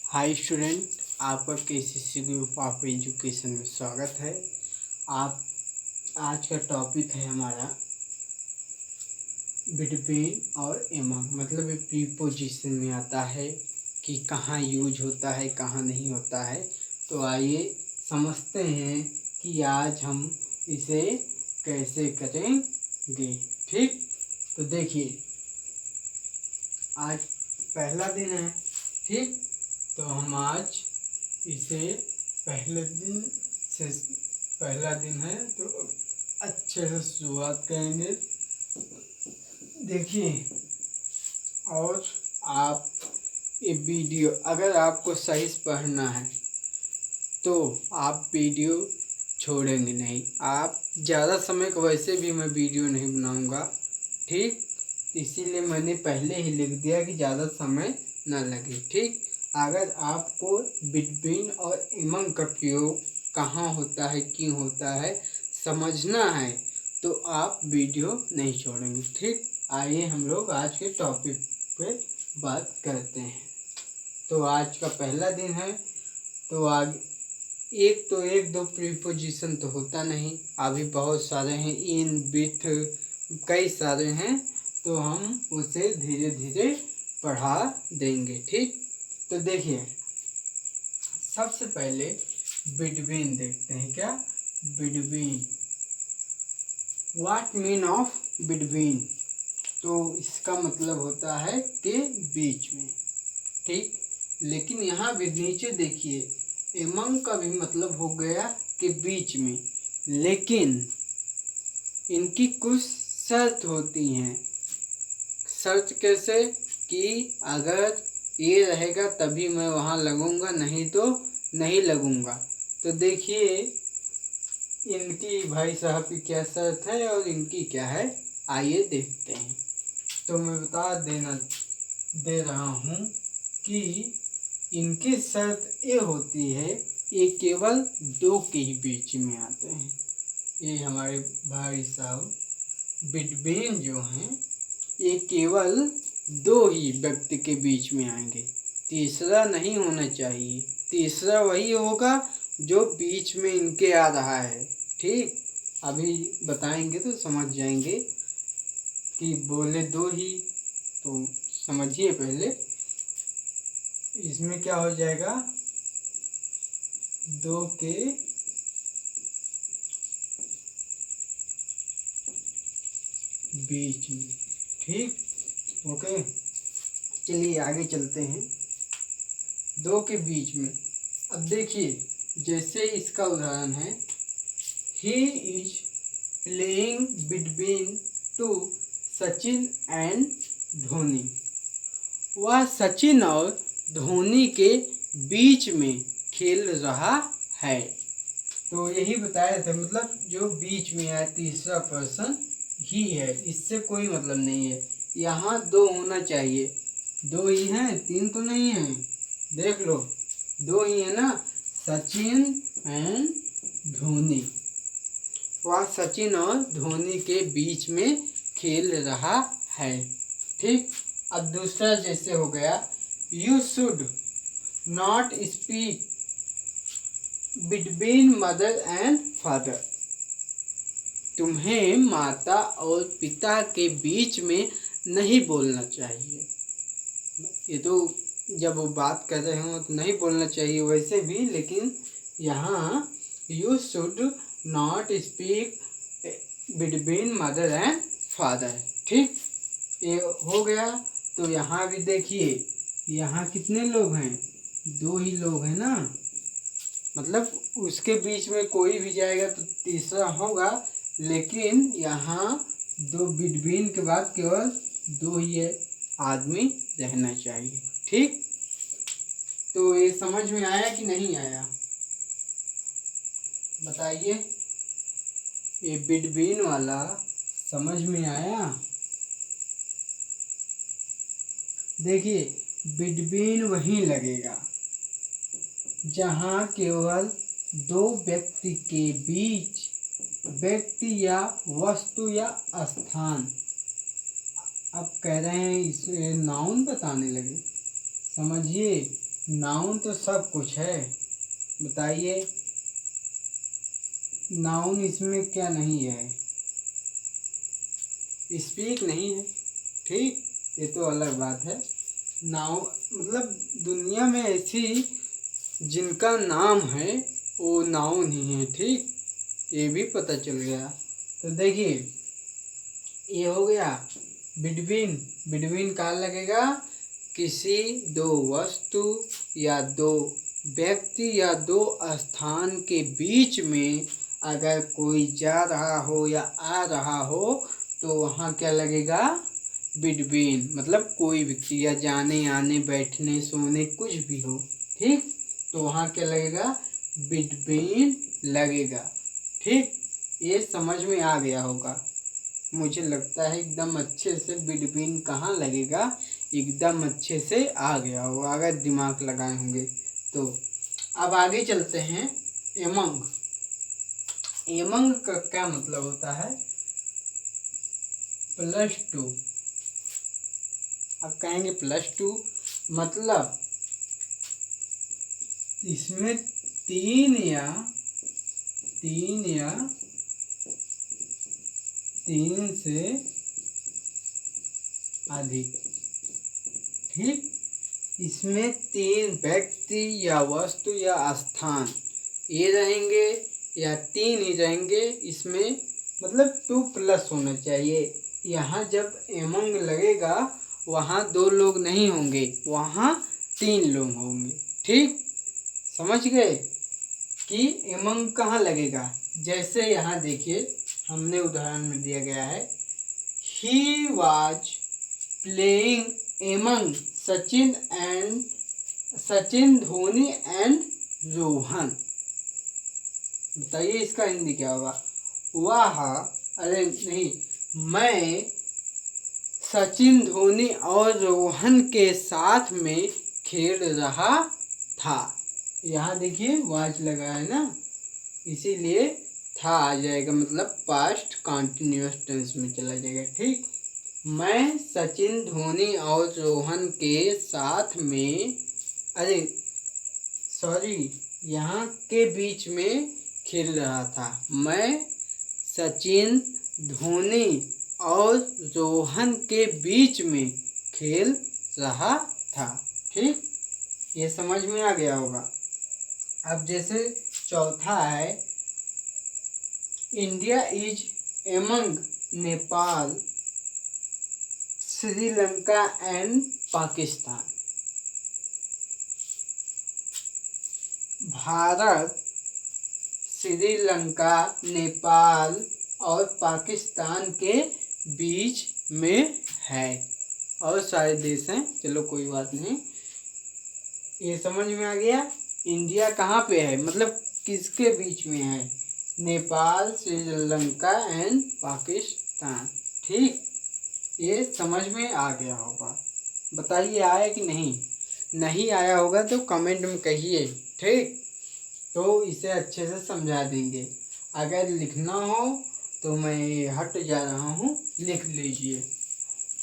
Hi student, आपका KCC group of education में स्वागत है। आप आज का टॉपिक है हमारा बिटवीन और एमंग, मतलब ये प्रीपोजिशन में आता है कि कहाँ यूज होता है कहाँ नहीं होता है। तो आइए समझते हैं कि आज हम इसे कैसे करेंगे। ठीक, तो देखिए आज पहला दिन है। ठीक, तो हम आज इसे पहला दिन है तो अच्छे से शुरुआत करेंगे। देखिए, और आप ये वीडियो अगर आपको सही से पढ़ना है तो आप वीडियो छोड़ेंगे नहीं। आप ज़्यादा समय को वैसे भी मैं वीडियो नहीं बनाऊंगा। ठीक, इसीलिए मैंने पहले ही लिख दिया कि ज़्यादा समय न लगे। ठीक, अगर आपको बिटवीन और एमंग का प्रयोग कहाँ होता है क्यों होता है समझना है तो आप वीडियो नहीं छोड़ेंगे। ठीक, आइए हम लोग आज के टॉपिक पे बात करते हैं। तो आज का पहला दिन है तो आगे एक दो प्रीपोजिशन तो होता नहीं, अभी बहुत सारे हैं, इन विथ कई सारे हैं, तो हम उसे धीरे धीरे पढ़ा देंगे। ठीक, तो देखिए सबसे पहले बिटवीन देखते हैं। क्या between, what mean of between? तो इसका मतलब होता है कि बीच में। ठीक, लेकिन यहाँ भी नीचे देखिए एमंग का भी मतलब हो गया कि बीच में, लेकिन इनकी कुछ शर्त होती हैं। शर्त कैसे कि अगर ये रहेगा तभी मैं वहाँ लगूंगा, नहीं तो नहीं लगूंगा। तो देखिए इनकी भाई साहब की क्या शर्त है और इनकी क्या है, आइए देखते हैं। तो मैं दे रहा हूँ कि इनकी शर्त ये होती है, ये केवल दो के ही बीच में आते हैं। ये हमारे भाई साहब बिटवीन जो हैं ये केवल दो ही व्यक्ति के बीच में आएंगे, तीसरा नहीं होना चाहिए। तीसरा वही होगा जो बीच में इनके आ रहा है। ठीक, अभी बताएंगे तो समझ जाएंगे कि बोले दो ही, तो समझिए पहले इसमें क्या हो जाएगा, दो के बीच में। ठीक, ओके, चलिए आगे चलते हैं। दो के बीच में, अब देखिए जैसे इसका उदाहरण है, he is playing between two Sachin and Dhoni. वह सचिन और धोनी के बीच में खेल रहा है। तो यही बताया था, मतलब जो बीच में है तीसरा पर्सन ही है, इससे कोई मतलब नहीं है। यहाँ दो होना चाहिए, दो ही हैं, तीन तो नहीं है। देख लो दो ही है ना, सचिन एंड धोनी। वह सचिन और धोनी के बीच में खेल रहा है। ठीक, अब दूसरा जैसे हो गया, you should not speak between mother and father. तुम्हें माता और पिता के बीच में नहीं बोलना चाहिए। ये तो जब वो बात कर रहे हो तो नहीं बोलना चाहिए वैसे भी, लेकिन यहाँ you should not speak between mother and father. ठीक, ये हो गया। तो यहाँ भी देखिए, यहाँ कितने लोग हैं, दो ही लोग हैं ना, मतलब उसके बीच में कोई भी जाएगा तो तीसरा होगा, लेकिन यहाँ दो बिटवीन के बाद केवल दो ही है आदमी रहना चाहिए। ठीक, तो ये समझ में आया कि नहीं आया, बताइए। ये बिटवीन वाला समझ में आया? देखिए बिटवीन वहीं लगेगा जहाँ केवल दो व्यक्ति के बीच व्यक्ति या वस्तु या स्थान, अब कह रहे हैं इसे नाउन बताने लगे, समझिए नाउन तो सब कुछ है, बताइए नाउन इसमें क्या नहीं है, स्पीक नहीं है, ठीक, ये तो अलग बात है। नाउन मतलब दुनिया में ऐसी जिनका नाम है वो नाउन ही है, ठीक, ये भी पता चल गया। तो देखिए ये हो गया बिटवीन, बिटवीन कहाँ लगेगा, किसी दो वस्तु या दो व्यक्ति या दो स्थान के बीच में अगर कोई जा रहा हो या आ रहा हो तो वहाँ क्या लगेगा, बिटवीन, मतलब कोई व्यक्ति या जाने आने बैठने सोने कुछ भी हो, ठीक, तो वहाँ क्या लगेगा, बिटवीन लगेगा, ठीक। ये समझ में आ गया होगा, मुझे लगता है एकदम अच्छे से बिटवीन कहाँ लगेगा, एकदम अच्छे से आ गया होगा अगर दिमाग लगाए होंगे तो। अब आगे चलते हैं, एमंग। एमंग का क्या मतलब होता है, +2। अब कहेंगे +2 मतलब इसमें तीन या तीन से अधिक, ठीक, इसमें तीन व्यक्ति या वस्तु या स्थान ये रहेंगे या तीन ही रहेंगे, इसमें मतलब 2+ होना चाहिए। यहाँ जब एमंग लगेगा वहाँ 2 लोग नहीं होंगे, वहाँ 3 लोग होंगे, ठीक, समझ गए कि एमंग कहाँ लगेगा। जैसे यहाँ देखिए हमने उदाहरण में दिया गया है, he was playing among Sachin Dhoni and Rohan. बताइए इसका हिंदी क्या होगा, वह, अरे नहीं, मैं सचिन धोनी और रोहन के साथ में खेल रहा था। यहाँ देखिए वाज लगा है ना, इसीलिए था आ जाएगा, मतलब पास्ट कंटिन्यूअस टेंस में चला जाएगा, ठीक। मैं सचिन धोनी और रोहन के साथ में, अरे सॉरी, यहाँ के बीच में खेल रहा था। मैं सचिन धोनी और रोहन के बीच में खेल रहा था, ठीक, ये समझ में आ गया होगा। अब जैसे चौथा है, India is among Nepal, Sri Lanka and Pakistan. Bharat Sri Lanka, Nepal और पाकिस्तान के बीच में है, और सारे देश हैं, चलो कोई बात नहीं, ये समझ में आ गया। इंडिया कहाँ पे है, मतलब किसके बीच में है, नेपाल, श्रीलंका एंड पाकिस्तान, ठीक, ये समझ में आ गया होगा। बताइए आया कि नहीं, नहीं आया होगा तो कमेंट में कहिए, ठीक, तो इसे अच्छे से समझा देंगे। अगर लिखना हो तो मैं हट जा रहा हूँ, लिख लीजिए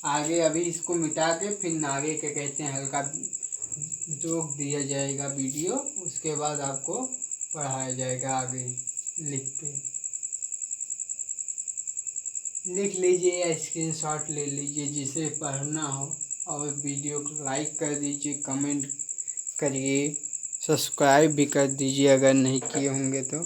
आगे, अभी इसको मिटा के फिर आगे क्या कहते हैं हल्का रोक दिया जाएगा वीडियो, उसके बाद आपको पढ़ाया जाएगा आगे, लिख के लिख लीजिए या स्क्रीनशॉट ले लीजिए जिसे पढ़ना हो, और वीडियो को लाइक कर दीजिए, कमेंट करिए, सब्सक्राइब भी कर दीजिए अगर नहीं किए होंगे तो।